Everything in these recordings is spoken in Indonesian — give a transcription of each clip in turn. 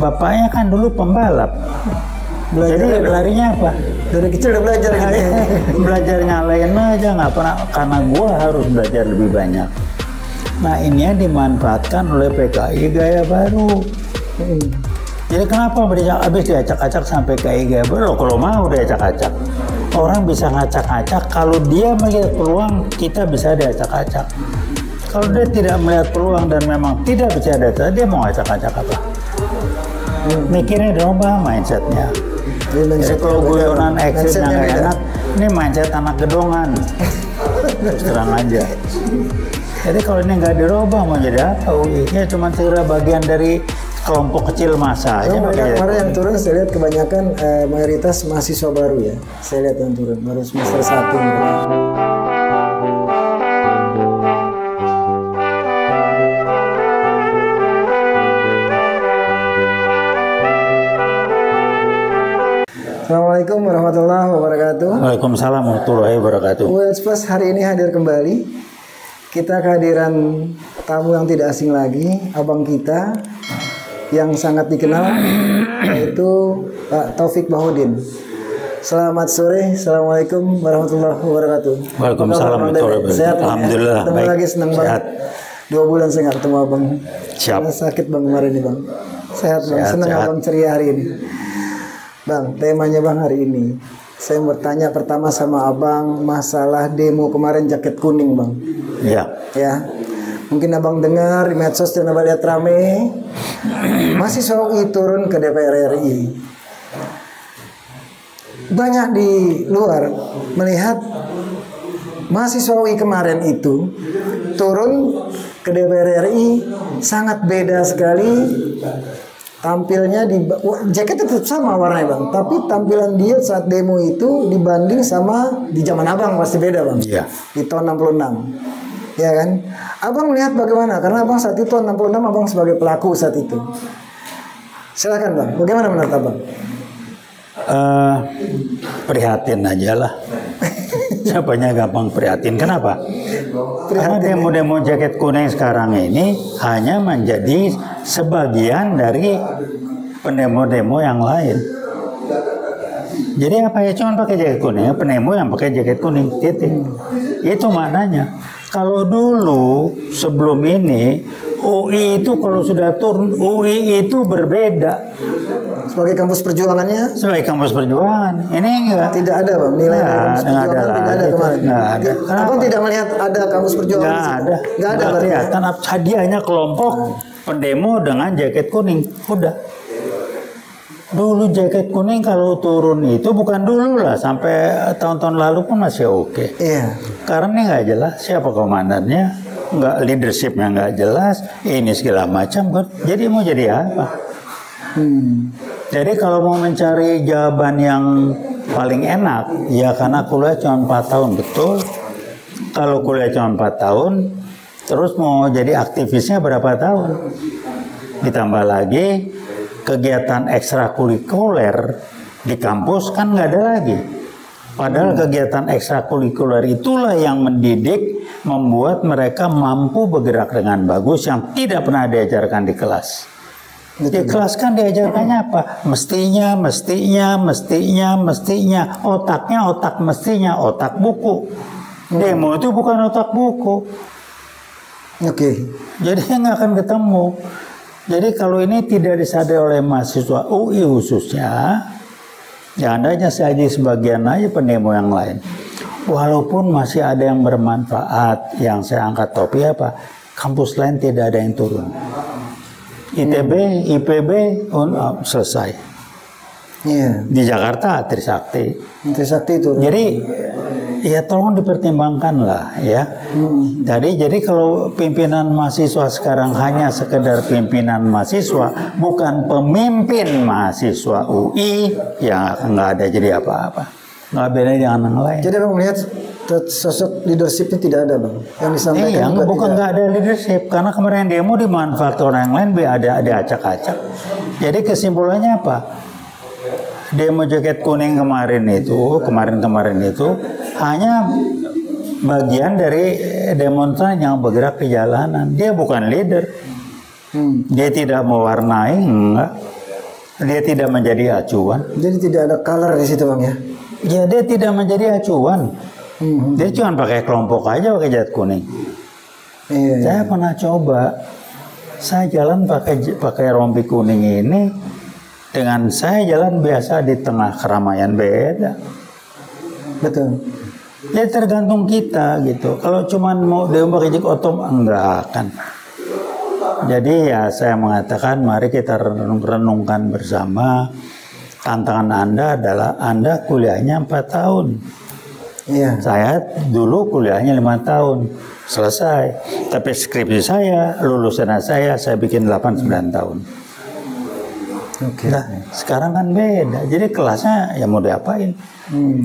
Bapaknya kan dulu pembalap. Jadi larinya apa? Dari kecil udah belajar gitu. Belajar nyalain aja, nggak pernah, karena gua harus belajar lebih banyak. Nah ini yang dimanfaatkan oleh PKI gaya baru. Jadi kenapa habis diacak-acak sampai PKI gaya baru? Kalau mau diacak-acak, orang bisa ngacak-acak. Kalau dia melihat peluang, kita bisa diacak-acak. Kalau dia tidak melihat peluang dan memang tidak bisa diacak, dia mau acak-acak apa? Mikirnya dirubah mindsetnya. Jadi kalau guyonan exit yang gak enak, ini mindset anak gedongan. Terus terang aja. Jadi kalau ini nggak dirubah mau jadi apa? Ya cuma segera bagian dari kelompok kecil massa aja. Kemarin yang turun saya lihat kebanyakan mayoritas mahasiswa baru ya. Saya lihat yang turun baru semester 1 gitu. Assalamualaikum warahmatullahi wabarakatuh. Waalaikumsalam warahmatullahi wabarakatuh. UX Plus hari ini hadir kembali. Kita kehadiran tamu yang tidak asing lagi, abang kita yang sangat dikenal, yaitu Pak Taufik Bahudin. Selamat sore, assalamualaikum warahmatullahi wabarakatuh. Waalaikumsalam warahmatullahi wabarakatuh. Sehat, alhamdulillah. Ketemu baik. lagi, senang Sehat. banget. 2 bulan saya nggak ketemu abang. Siap. Karena sakit bang kemarin nih bang. Sehat bang, senang sehat. abang ceria hari ini. Bang, temanya bang hari ini, saya bertanya pertama sama abang masalah demo kemarin jaket kuning bang. Ya. Ya, mungkin abang dengar di medsos dan abang lihat rame, mahasiswa UI turun ke DPR RI. Banyak di luar melihat mahasiswa UI kemarin itu turun ke DPR RI sangat beda sekali. Tampilnya di jaket tetap sama warnanya bang, tapi tampilan dia saat demo itu dibanding sama di zaman abang pasti beda bang. Iya. Di tahun 66, ya kan? Abang melihat bagaimana? Karena abang saat itu tahun 66 abang sebagai pelaku saat itu. Silakan bang, bagaimana menurut abang? Prihatin aja lah. Siapanya gampang prihatin. Kenapa? Karena demo-demo jaket kuning sekarang ini hanya menjadi sebagian dari pendemo-demo yang lain. Jadi apa ya, cuma pakai jaket kuning, pendemo yang pakai jaket kuning, titik. Itu maknanya. Kalau dulu sebelum ini UI itu kalau sudah turun, UI itu berbeda. Sebagai kampus perjuangannya? Sebagai kampus perjuangan. Ini enggak. Tidak ada bang, nilai kampus perjuangan tidak ada kemarin. Nggak ada. Abang tidak melihat ada kampus perjuangan? Nggak ada. Nggak ada berarti. Kelihatan hadiahnya kelompok pendemo dengan jaket kuning. Udah. Dulu jaket kuning kalau turun itu bukan dulu lah, sampai tahun-tahun lalu pun masih oke. Iya. Karena ini nggak jelas siapa komandannya, nggak leadershipnya nggak jelas, ini segala macam kan. Jadi mau jadi apa? Jadi kalau mau mencari jawaban yang paling enak, ya karena kuliah cuma 4 tahun, betul. Kalau kuliah cuma 4 tahun, terus mau jadi aktivisnya berapa tahun? Ditambah lagi kegiatan ekstrakurikuler di kampus kan nggak ada lagi. Padahal kegiatan ekstrakurikuler itulah yang mendidik, membuat mereka mampu bergerak dengan bagus yang tidak pernah diajarkan di kelas. Di kelas kan diajarkannya apa? Mestinya. Otaknya otak mestinya, otak buku. Demo itu bukan otak buku. Oke. Jadi nggak akan ketemu. Jadi kalau ini tidak disadari oleh mahasiswa UI khususnya, ya andanya saja sebagian aja pendemo yang lain. Walaupun masih ada yang bermanfaat, yang saya angkat topi apa? Kampus lain tidak ada yang turun. ITB, IPB, selesai. Iya. Di Jakarta Trisakti. Trisakti itu. Jadi ya tolong dipertimbangkan lah ya. Jadi kalau pimpinan mahasiswa sekarang hanya sekedar pimpinan mahasiswa, bukan pemimpin mahasiswa UI, ya nggak ada jadi apa-apa. Nggak beda dengan yang lain. Jadi abang melihat sosok leadershipnya tidak ada bang, yang disampaikan Iya, juga bukan tidak. nggak ada leadership, karena kemarin demo dimanfaatkan orang yang lain, ada acak-acak. Jadi kesimpulannya apa? Demo jaket kuning kemarin itu hanya bagian dari demonstran yang bergerak di jalanan. Dia bukan leader. Dia tidak mewarnai, enggak. Dia tidak menjadi acuan. Jadi tidak ada color di situ Bang ya? Ya, dia tidak menjadi acuan. Dia cuma pakai kelompok aja, pakai cat kuning. Iya, iya. Saya pernah coba. Saya jalan pakai rompi kuning ini dengan saya jalan biasa di tengah keramaian, beda. Betul. Ya tergantung kita gitu. Kalau cuma mau dia pakai jik otom, enggak akan. Jadi ya saya mengatakan mari kita renungkan bersama. Tantangan Anda adalah Anda kuliahnya 4 tahun. Iya. Saya dulu kuliahnya 5 tahun. Selesai. Tapi skripsi saya, lulusan saya bikin 8-9 tahun. Oke. Nah, sekarang kan beda. Jadi kelasnya ya mau diapain?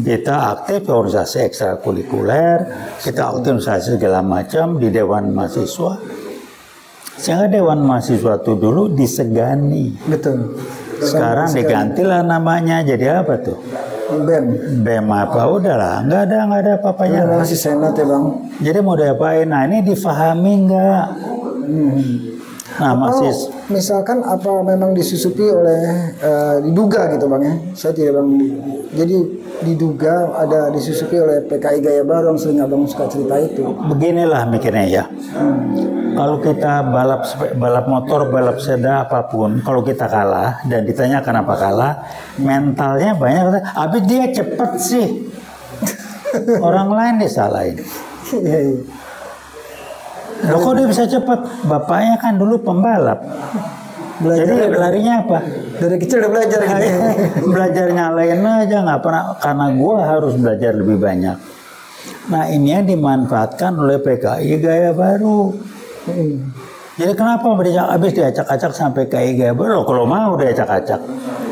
Kita aktif organisasi ekstrakurikuler, kita aktif organisasi segala macam di Dewan Mahasiswa. Sehingga Dewan Mahasiswa itu dulu disegani. Betul. Sekarang digantilah namanya jadi apa tuh? BEM. BEM apa? Udahlah, nggak ada apa-apanya. Masih senat ya Bang. Jadi mau diapain? Nah ini difahami nggak? Nah masih misalkan apa memang disusupi oleh diduga gitu Bang ya? Saya tidak Bang. Jadi diduga ada disusupi oleh PKI Gaya Baru yang sering Abang suka cerita itu. beginilah mikirnya ya. Kalau kita balap motor, balap sepeda apapun, kalau kita kalah dan ditanya kenapa kalah, mentalnya banyak. Habis dia cepet sih, orang lain disalahin. Iya, iya. Loh kok dia bisa cepet? Bapaknya kan dulu pembalap. Jadi larinya apa? Dari kecil udah belajar gitu. Belajar nyalain aja nggak pernah, karena gua harus belajar lebih banyak. Nah ini yang dimanfaatkan oleh PKI Gaya Baru. Jadi kenapa mereka habis diacak-acak sampai PKI Gaya Baru? Kalau mau diacak-acak,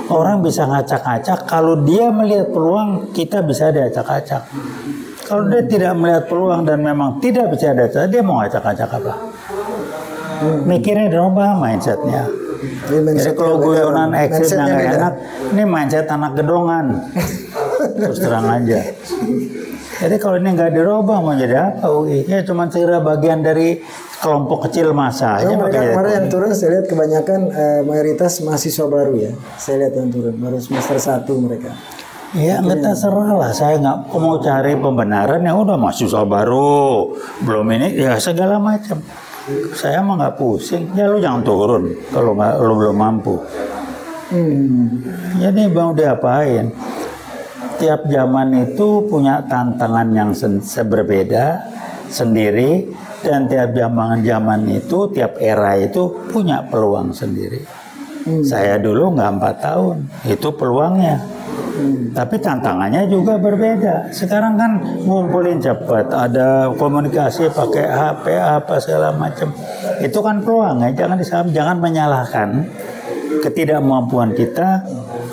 orang bisa ngacak-acak. Kalau dia melihat peluang, kita bisa diacak-acak. Kalau dia tidak melihat peluang dan memang tidak bisa diacak, dia mau ngacak-acak apa? Mikirnya dirubah mindsetnya. Jadi kalau guyonan exit yang gak enak, ini mindset anak gedongan. Terus terang aja. Jadi kalau ini nggak dirubah mau jadi apa UI? Ya cuma segera bagian dari kelompok kecil masa aja. Mereka kemarin yang turun saya lihat kebanyakan mayoritas mahasiswa baru ya. Saya lihat yang turun baru semester 1 mereka. Ya nggak terserah lah. Saya nggak mau cari pembenaran yang udah mahasiswa baru belum ini ya segala macam. Saya mah nggak pusing. Ya lu jangan turun kalau nggak lu belum mampu. Jadi mau diapain? Tiap zaman itu punya tantangan yang berbeda sendiri, dan tiap zaman itu, tiap era itu punya peluang sendiri. Saya dulu nggak 4 tahun, itu peluangnya. Tapi tantangannya juga berbeda. Sekarang kan ngumpulin cepat, ada komunikasi pakai HP apa segala macam. Itu kan peluangnya. Jangan menyalahkan ketidakmampuan kita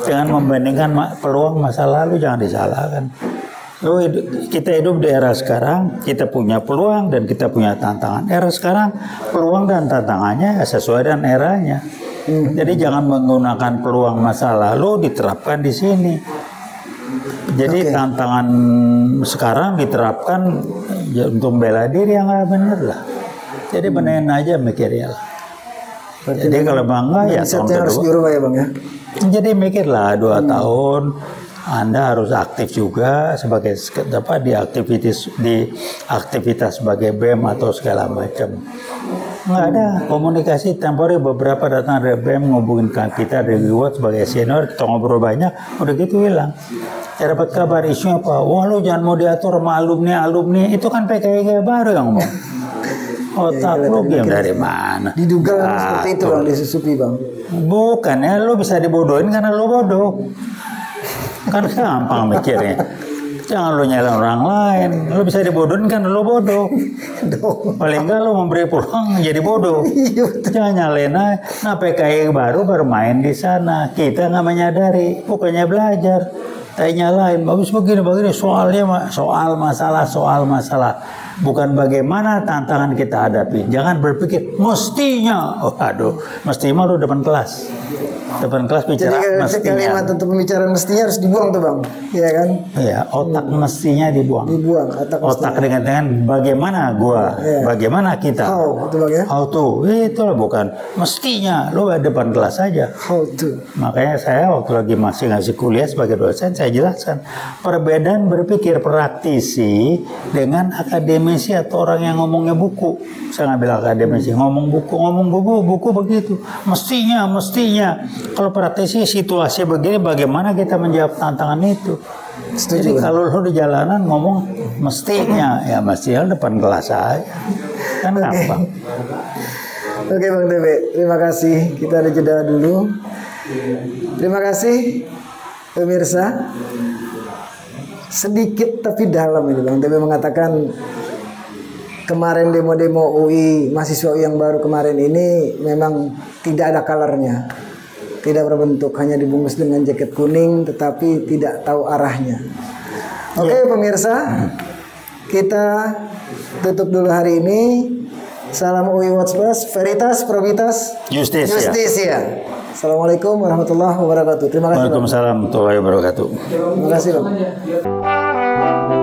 dengan membandingkan peluang masa lalu, jangan disalahkan. Kita hidup di era sekarang, kita punya peluang dan kita punya tantangan. Era sekarang peluang dan tantangannya sesuai dengan eranya. Jadi jangan menggunakan peluang masa lalu diterapkan di sini. Jadi tantangan sekarang diterapkan ya, untuk bela diri yang nggak benar lah. Jadi benerin aja mikirnya lah. Jadi kalau bangga ya tahun harus dirubah ya Bang ya. Jadi mikirlah 2 tahun Anda harus aktif juga sebagai di aktivitas sebagai BEM atau segala macam. Nggak ada komunikasi temporer, beberapa datang dari BEM ngubungin kita dari Wiwat sebagai senior, kita ngobrol banyak, udah gitu hilang. Saya dapat kabar isunya apa? Wah lu jangan mau diatur sama alumni, itu kan PKI Gaya Baru yang ngomong. Otak lu game dari mana? Diduga seperti itu Bang, disusupi Bang. Bukan ya, lu bisa dibodohin karena lu bodoh. Kan gampang mikirnya. Jangan lu nyalain orang lain. Lu bisa dibodohin kan lu bodoh. Paling enggak lu memberi peluang jadi bodoh. Jangan nyalain aja. Nah PKI baru bermain di sana. Kita nggak menyadari. Bukannya belajar. Tapi nyalain. Bagus begini. Soalnya soal masalah. Bukan bagaimana tantangan kita hadapi. Jangan berpikir mestinya. Oh aduh. Mestinya lu depan kelas. Depan kelas Jadi bicara mestinya. kalimat untuk pembicaraan mestinya harus dibuang tuh Bang, iya kan? Iya, otak mestinya dibuang. Dibuang Otak dengan bagaimana gua, bagaimana kita. How itu Bang ya? How to, itulah bukan mestinya. Lo depan kelas aja. How to. Makanya saya waktu lagi masih ngasih kuliah sebagai dosen, saya jelaskan perbedaan berpikir praktisi dengan akademisi atau orang yang ngomongnya buku. Saya nggak bilang akademisi, ngomong buku begitu. Mestinya. Kalau praktisi situasi begini, bagaimana kita menjawab tantangan itu? Jadi kalau lo di jalanan ngomong mestinya, ya mestinya depan kelas aja. Kan gampang. Oke Bang Tebe, terima kasih. Kita ada jeda dulu. Terima kasih pemirsa. Sedikit tapi dalam ini Bang Tebe mengatakan kemarin demo-demo UI, mahasiswa UI yang baru kemarin ini memang tidak ada colornya, tidak berbentuk, hanya dibungkus dengan jaket kuning tetapi tidak tahu arahnya. Oke pemirsa, kita tutup dulu hari ini. Salam UI Watch Plus, Veritas, Probitas, Justisia. Assalamualaikum warahmatullahi wabarakatuh. Terima kasih. Waalaikumsalam warahmatullahi wabarakatuh. Terima kasih Bang.